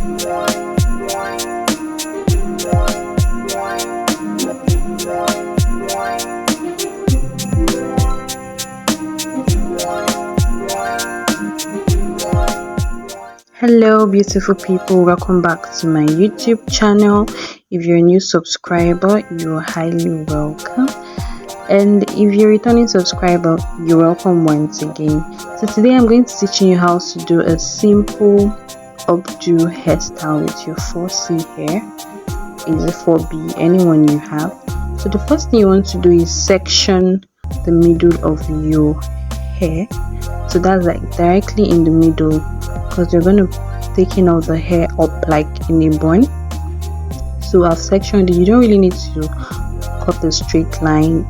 Hello beautiful people, welcome back to my YouTube channel. If you're a new subscriber, you're highly welcome, and if you're a returning subscriber, you're welcome once again. So today I'm going to teach you how to do a simple updo hairstyle with your 4C hair, either 4B, anyone you have. So the first thing you want to do is section the middle of your hair, so that's like directly in the middle, because you're going to taking all the hair up like in a bun. So I've sectioned it. You don't really need to cut a straight line,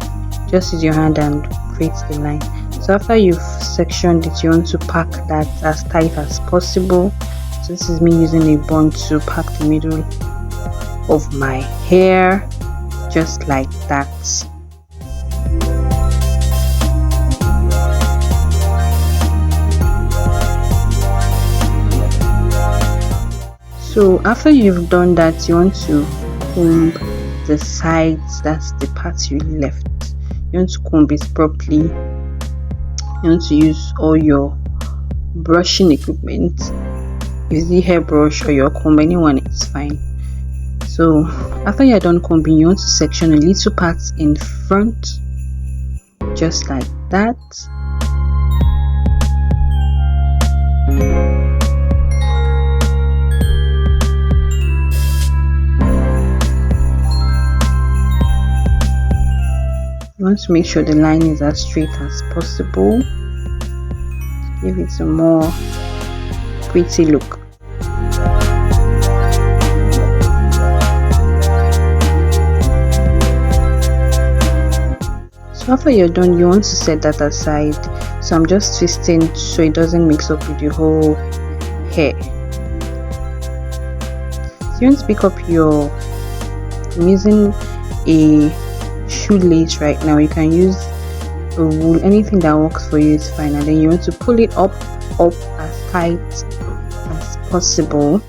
just use your hand and create the line. So after you've sectioned it, you want to pack that as tight as possible. So this is me using a bun to pack the middle of my hair, just like that. So after you've done that, you want to comb the sides, that's the part you left. You want to comb it properly. You want to use all your brushing equipment. Use the hairbrush or your comb, anyone is fine. So after you're done combing, you want to section a little part in front, just like that. You want to make sure the line is as straight as possible. Give it a more pretty look. So after you're done, you want to set that aside. So I'm just twisting so it doesn't mix up with the whole hair. So you want to pick up I'm using a shoelace right now. You can use a wool, anything that works for you is fine, and then you want to pull it up as tight as possible.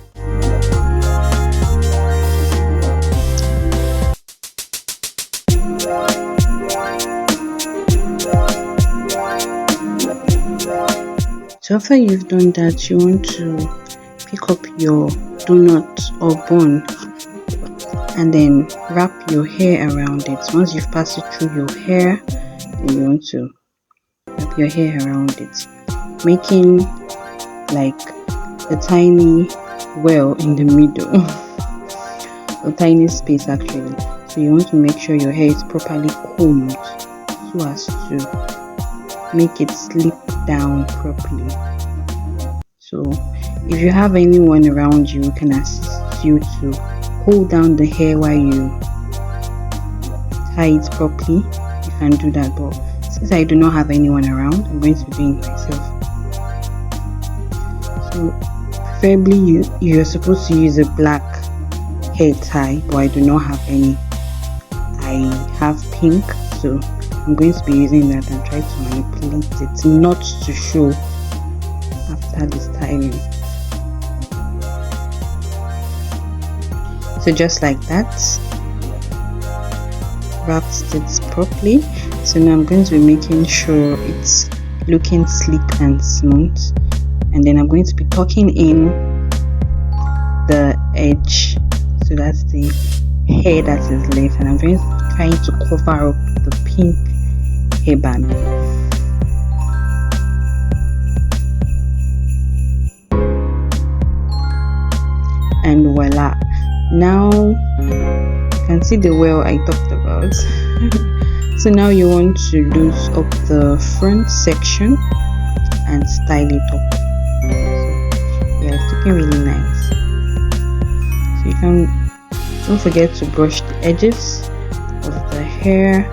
So after you've done that, you want to pick up your donut or bun and then wrap your hair around it. Once you've passed it through your hair, then you want to wrap your hair around it, making like a tiny well in the middle, a tiny space actually. So you want to make sure your hair is properly combed so as to make it slip down properly. So if you have anyone around you who can assist you to hold down the hair while you tie it properly, you can do that. But since I do not have anyone around, I'm going to be doing it myself. So preferably you're supposed to use a black hair tie, but I do not have any. I have pink, so I'm going to be using that and try to manipulate it not to show after the styling. So just like that, wrapped it properly. So now I'm going to be making sure it's looking sleek and smooth, and then I'm going to be tucking in the edge, so that's the hair that is left, and I'm trying to cover up the pink hairband. And voila, now you can see the well I talked about. So now you want to loose up the front section and style it up. So yeah, it's looking really nice. So don't forget to brush the edges of the hair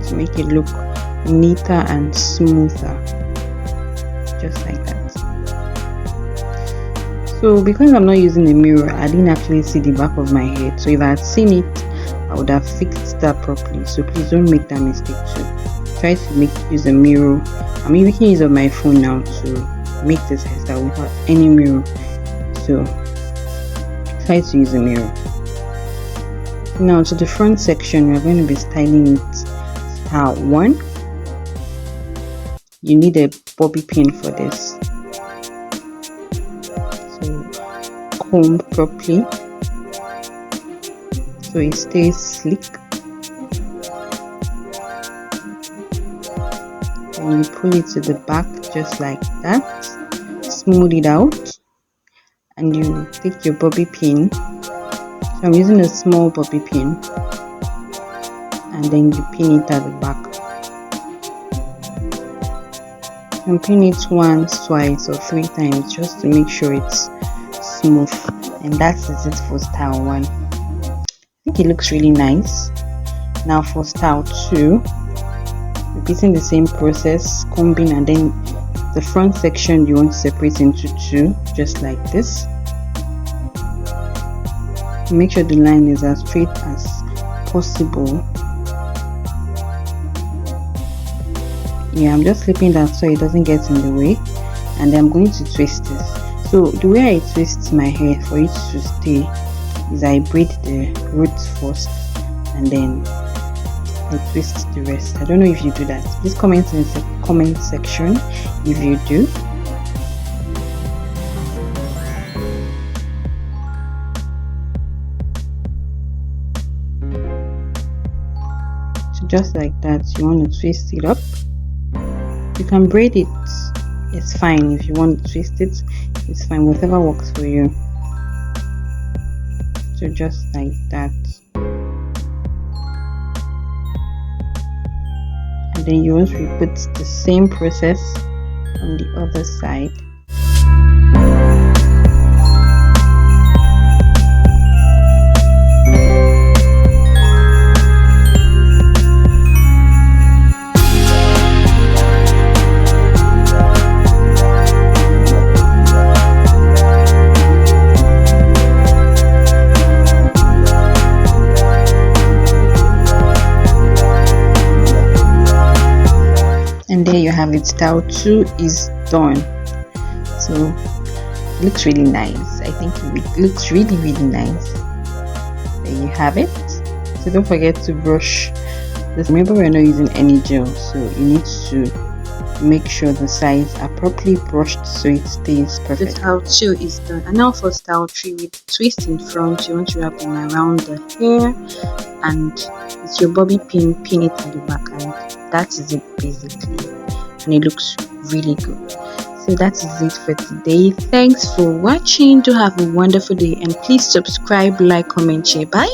to make it look neater and smoother, just like that. So because I'm not using a mirror, I didn't actually see the back of my head. So if I had seen it, I would have fixed that properly. So please don't make that mistake too. Try to use a mirror. I'm making use of my phone now to make this hairstyle without any mirror. So try to use a mirror. Now to the front section, we're going to be styling it style 1. You need a bobby pin for this. So comb properly so it stays slick. Then you pull it to the back just like that, smooth it out, and you take your bobby pin. So I'm using a small bobby pin, and then you pin it at the back. You can pin it once, twice, or 3 times just to make sure it's smooth. And that is it for style 1. I think it looks really nice. Now for style 2, repeating the same process, combing, and then the front section you want to separate into 2, just like this. Make sure the line is as straight as possible. Yeah, I'm just slipping that so it doesn't get in the way, and then I'm going to twist this. So the way I twist my hair for it to stay is I braid the roots first and then I twist the rest. I don't know if you do that. Please comment in the comment section if you do. So just like that, you want to twist it up. You can braid it, it's fine. If you want to twist it, it's fine, whatever works for you. So just like that, and then you want to repeat the same process on the other side. And there you have it, style 2 is done. So it looks really nice. I think it looks really nice. There you have it. So don't forget to brush this. Remember, we're not using any gel, so you need to make sure the sides are properly brushed so it stays perfect. Style 2 is done. And now for style 3, with twist in front, you want to wrap them around the hair, and with your bobby pin, pin it at the back, and that is it basically, and it looks really good. So that is it for today. Thanks for watching. Do have a wonderful day, and please subscribe, like, comment, share. Bye.